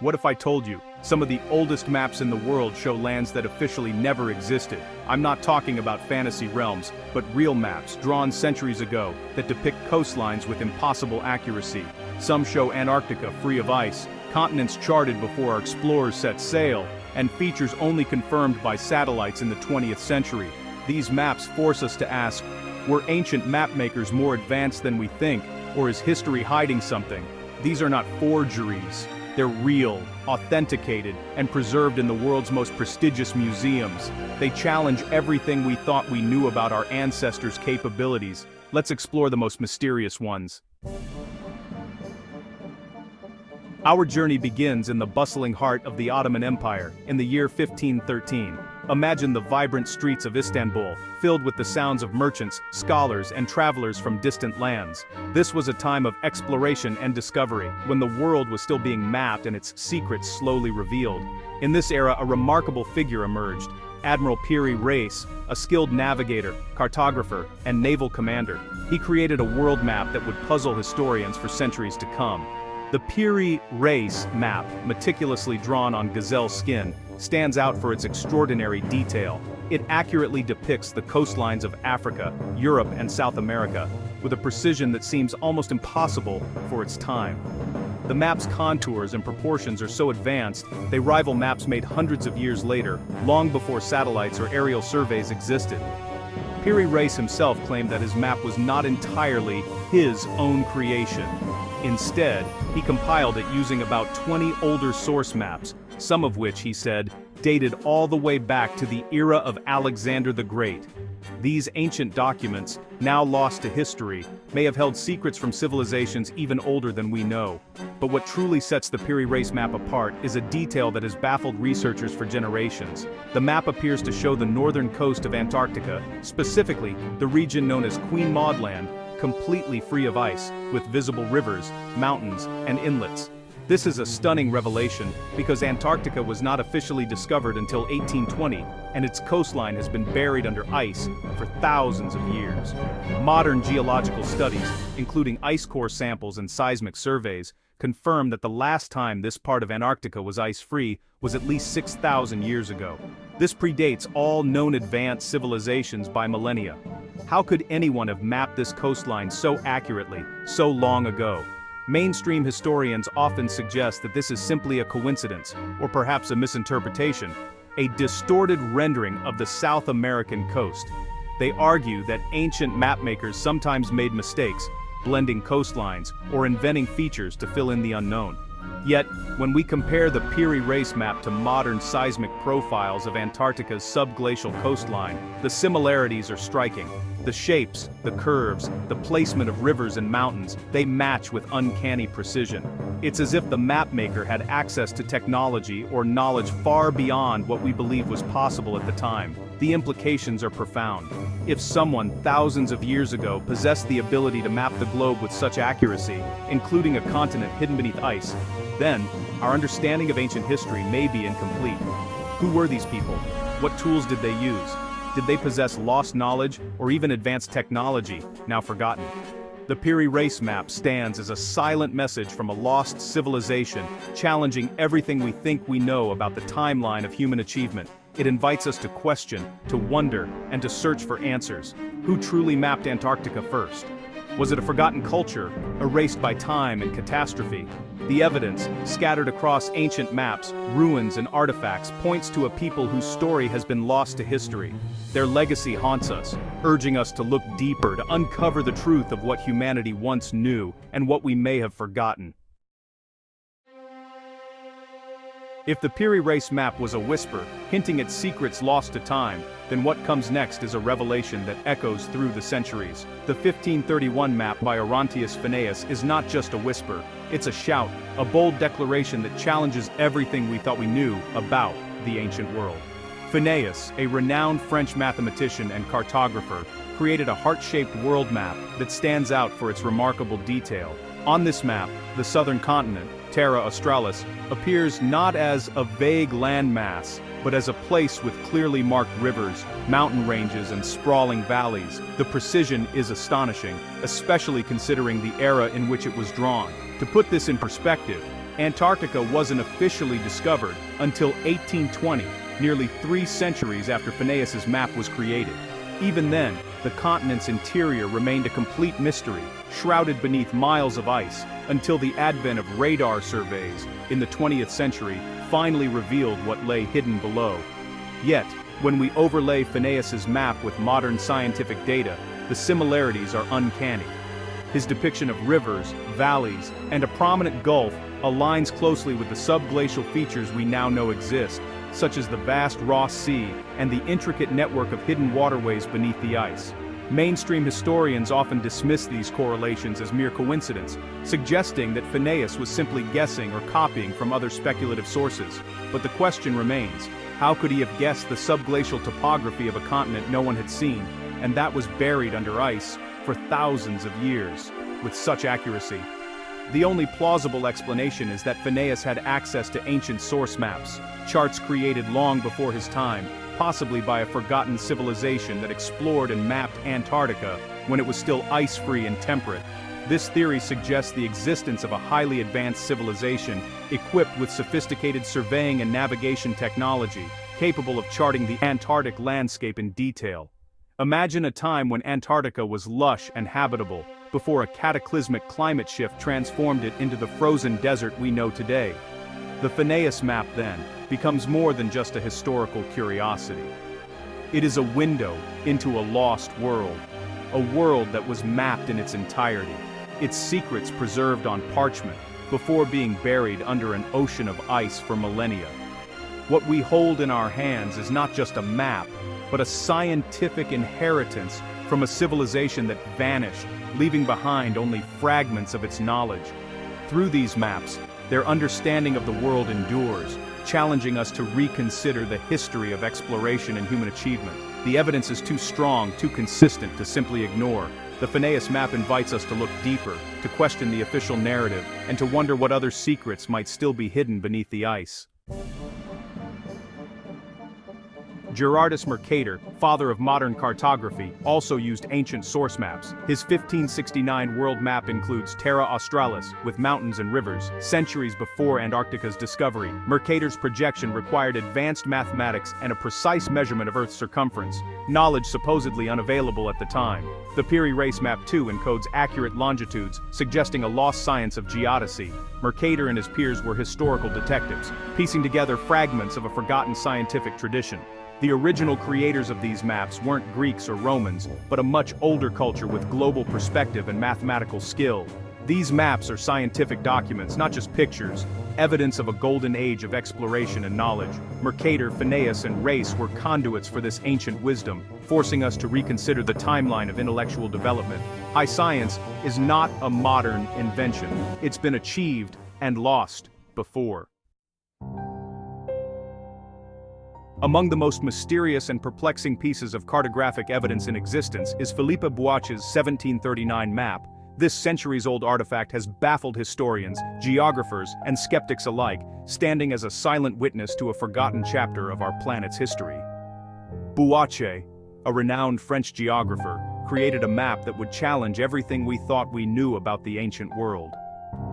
What if I told you, some of the oldest maps in the world show lands that officially never existed? I'm not talking about fantasy realms, but real maps drawn centuries ago that depict coastlines with impossible accuracy. Some show Antarctica free of ice, continents charted before our explorers set sail, and features only confirmed by satellites in the 20th century. These maps force us to ask, were ancient mapmakers more advanced than we think, or is history hiding something? These are not forgeries. They're real, authenticated, and preserved in the world's most prestigious museums. They challenge everything we thought we knew about our ancestors' capabilities. Let's explore the most mysterious ones. Our journey begins in the bustling heart of the Ottoman Empire, in the year 1513. Imagine the vibrant streets of Istanbul, filled with the sounds of merchants, scholars, and travelers from distant lands. This was a time of exploration and discovery, when the world was still being mapped and its secrets slowly revealed. In this era, a remarkable figure emerged: Admiral Piri Reis, a skilled navigator, cartographer, and naval commander. He created a world map that would puzzle historians for centuries to come. The Piri Reis Map, meticulously drawn on gazelle skin, stands out for its extraordinary detail. It accurately depicts the coastlines of Africa, Europe, and South America, with a precision that seems almost impossible for its time. The map's contours and proportions are so advanced, they rival maps made hundreds of years later, long before satellites or aerial surveys existed. Piri Reis himself claimed that his map was not entirely his own creation. Instead, he compiled it using about 20 older source maps, some of which, he said, dated all the way back to the era of Alexander the Great. These ancient documents, now lost to history, may have held secrets from civilizations even older than we know. But what truly sets the Piri Reis map apart is a detail that has baffled researchers for generations. The map appears to show the northern coast of Antarctica, specifically the region known as Queen Maud Land, completely free of ice, with visible rivers, mountains, and inlets. This is a stunning revelation because Antarctica was not officially discovered until 1820, and its coastline has been buried under ice for thousands of years. Modern geological studies, including ice core samples and seismic surveys, confirm that the last time this part of Antarctica was ice-free was at least 6,000 years ago. This predates all known advanced civilizations by millennia. How could anyone have mapped this coastline so accurately, so long ago? Mainstream historians often suggest that this is simply a coincidence, or perhaps a misinterpretation, a distorted rendering of the South American coast. They argue that ancient mapmakers sometimes made mistakes, blending coastlines or inventing features to fill in the unknown. Yet, when we compare the Piri Reis map to modern seismic profiles of Antarctica's subglacial coastline, the similarities are striking. The shapes, the curves, the placement of rivers and mountains, they match with uncanny precision. It's as if the mapmaker had access to technology or knowledge far beyond what we believed was possible at the time. The implications are profound. If someone thousands of years ago possessed the ability to map the globe with such accuracy, including a continent hidden beneath ice, then our understanding of ancient history may be incomplete. Who were these people? What tools did they use? Did they possess lost knowledge or even advanced technology, now forgotten? The Piri Reis map stands as a silent message from a lost civilization, challenging everything we think we know about the timeline of human achievement. It invites us to question, to wonder, and to search for answers. Who truly mapped Antarctica first? Was it a forgotten culture, erased by time and catastrophe? The evidence, scattered across ancient maps, ruins, and artifacts, points to a people whose story has been lost to history. Their legacy haunts us, urging us to look deeper, to uncover the truth of what humanity once knew and what we may have forgotten. If the Piri Reis map was a whisper, hinting at secrets lost to time, then what comes next is a revelation that echoes through the centuries. The 1531 map by Orontius Phineas is not just a whisper, it's a shout, a bold declaration that challenges everything we thought we knew about the ancient world. Phineas, a renowned French mathematician and cartographer, created a heart-shaped world map that stands out for its remarkable detail. On this map, the southern continent, Terra Australis, appears not as a vague landmass, but as a place with clearly marked rivers, mountain ranges, and sprawling valleys. The precision is astonishing, especially considering the era in which it was drawn. To put this in perspective, Antarctica wasn't officially discovered until 1820, nearly 3 centuries after Phineas's map was created. Even then, the continent's interior remained a complete mystery, shrouded beneath miles of ice, until the advent of radar surveys in the 20th century finally revealed what lay hidden below. Yet, when we overlay Phineas's map with modern scientific data, the similarities are uncanny. His depiction of rivers, valleys, and a prominent gulf aligns closely with the subglacial features we now know exist, such as the vast Ross Sea and the intricate network of hidden waterways beneath the ice. Mainstream historians often dismiss these correlations as mere coincidence, suggesting that Phineas was simply guessing or copying from other speculative sources. But the question remains, how could he have guessed the subglacial topography of a continent no one had seen, and that was buried under ice for thousands of years, with such accuracy? The only plausible explanation is that Phineas had access to ancient source maps, charts created long before his time, possibly by a forgotten civilization that explored and mapped Antarctica when it was still ice-free and temperate. This theory suggests the existence of a highly advanced civilization equipped with sophisticated surveying and navigation technology, capable of charting the Antarctic landscape in detail. Imagine a time when Antarctica was lush and habitable, before a cataclysmic climate shift transformed it into the frozen desert we know today. The Phineas map, then, becomes more than just a historical curiosity. It is a window into a lost world, a world that was mapped in its entirety, its secrets preserved on parchment, before being buried under an ocean of ice for millennia. What we hold in our hands is not just a map, but a scientific inheritance from a civilization that vanished, leaving behind only fragments of its knowledge. Through these maps, their understanding of the world endures, challenging us to reconsider the history of exploration and human achievement. The evidence is too strong, too consistent to simply ignore. The Phineas map invites us to look deeper, to question the official narrative, and to wonder what other secrets might still be hidden beneath the ice. Gerardus Mercator, father of modern cartography, also used ancient source maps. His 1569 world map includes Terra Australis, with mountains and rivers, centuries before Antarctica's discovery. Mercator's projection required advanced mathematics and a precise measurement of Earth's circumference, knowledge supposedly unavailable at the time. The Piri Reis Map too encodes accurate longitudes, suggesting a lost science of geodesy. Mercator and his peers were historical detectives, piecing together fragments of a forgotten scientific tradition. The original creators of these maps weren't Greeks or Romans, but a much older culture with global perspective and mathematical skill. These maps are scientific documents, not just pictures, evidence of a golden age of exploration and knowledge. Mercator, Phineas, and Reis were conduits for this ancient wisdom, forcing us to reconsider the timeline of intellectual development. High science is not a modern invention. It's been achieved and lost before. Among the most mysterious and perplexing pieces of cartographic evidence in existence is Philippe Boitsch's 1739 map. This centuries-old artifact has baffled historians, geographers, and skeptics alike, standing as a silent witness to a forgotten chapter of our planet's history. Boitsch, a renowned French geographer, created a map that would challenge everything we thought we knew about the ancient world.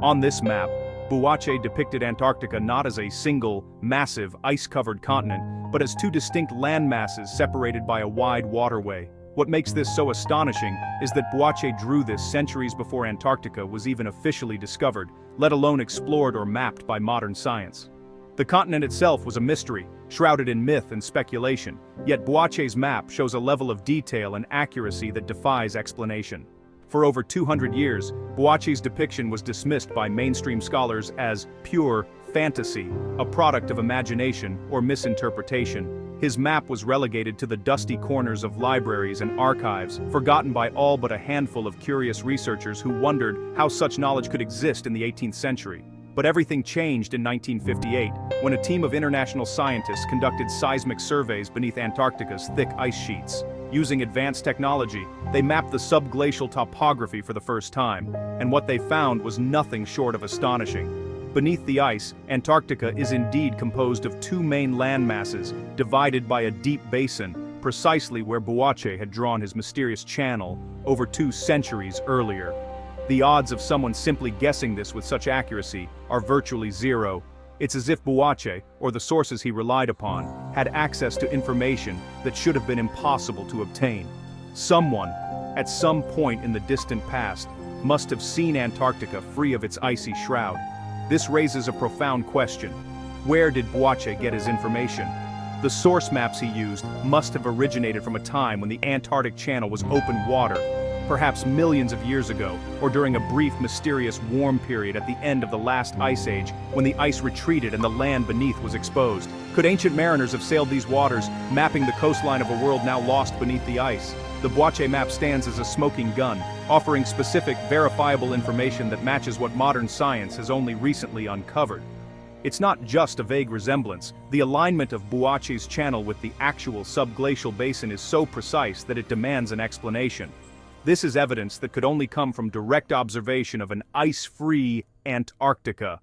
On this map, Boitsch depicted Antarctica not as a single, massive, ice-covered continent, but as two distinct landmasses separated by a wide waterway. What makes this so astonishing is that Boitsch drew this centuries before Antarctica was even officially discovered, let alone explored or mapped by modern science. The continent itself was a mystery, shrouded in myth and speculation, yet Boitsch's map shows a level of detail and accuracy that defies explanation. For over 200 years, Boitsch's depiction was dismissed by mainstream scholars as pure fantasy, a product of imagination or misinterpretation. His map was relegated to the dusty corners of libraries and archives, forgotten by all but a handful of curious researchers who wondered how such knowledge could exist in the 18th century. But everything changed in 1958, when a team of international scientists conducted seismic surveys beneath Antarctica's thick ice sheets. Using advanced technology, they mapped the subglacial topography for the first time, and what they found was nothing short of astonishing. Beneath the ice, Antarctica is indeed composed of two main landmasses, divided by a deep basin, precisely where Boitsch had drawn his mysterious channel over 2 centuries earlier. The odds of someone simply guessing this with such accuracy are virtually zero. It's as if Buache, or the sources he relied upon, had access to information that should have been impossible to obtain. Someone, at some point in the distant past, must have seen Antarctica free of its icy shroud. This raises a profound question. Where did Buache get his information? The source maps he used must have originated from a time when the Antarctic Channel was open water, perhaps millions of years ago, or during a brief, mysterious warm period at the end of the last ice age, when the ice retreated and the land beneath was exposed. Could ancient mariners have sailed these waters, mapping the coastline of a world now lost beneath the ice? The Buache map stands as a smoking gun, offering specific, verifiable information that matches what modern science has only recently uncovered. It's not just a vague resemblance. The alignment of Buache's channel with the actual subglacial basin is so precise that it demands an explanation. This is evidence that could only come from direct observation of an ice-free Antarctica,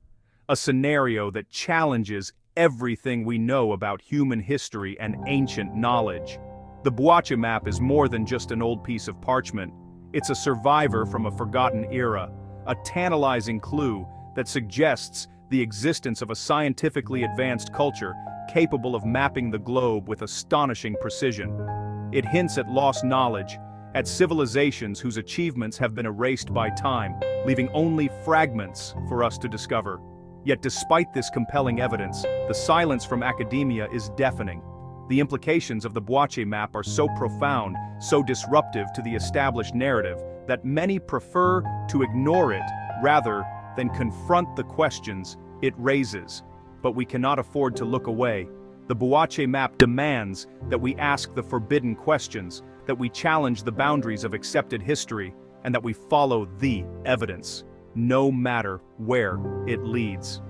a scenario that challenges everything we know about human history and ancient knowledge. The Buache map is more than just an old piece of parchment. It's a survivor from a forgotten era, a tantalizing clue that suggests the existence of a scientifically advanced culture capable of mapping the globe with astonishing precision. It hints at lost knowledge, at civilizations whose achievements have been erased by time, leaving only fragments for us to discover. Yet despite this compelling evidence, the silence from academia is deafening. The implications of the Buache map are so profound, so disruptive to the established narrative, that many prefer to ignore it rather than confront the questions it raises. But we cannot afford to look away. The Buache map demands that we ask the forbidden questions, that we challenge the boundaries of accepted history, and that we follow the evidence, no matter where it leads.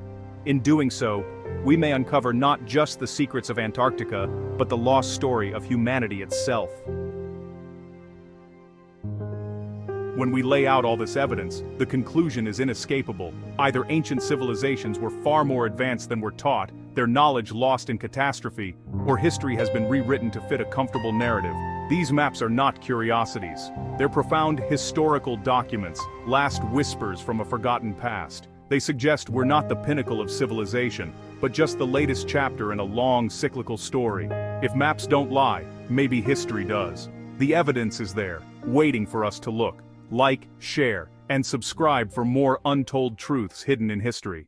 In doing so, we may uncover not just the secrets of Antarctica, but the lost story of humanity itself. When we lay out all this evidence, the conclusion is inescapable. Either ancient civilizations were far more advanced than we're taught, their knowledge lost in catastrophe, or history has been rewritten to fit a comfortable narrative. These maps are not curiosities. They're profound historical documents, last whispers from a forgotten past. They suggest we're not the pinnacle of civilization, but just the latest chapter in a long cyclical story. If maps don't lie, maybe history does. The evidence is there, waiting for us to look. Like, share, and subscribe for more untold truths hidden in history.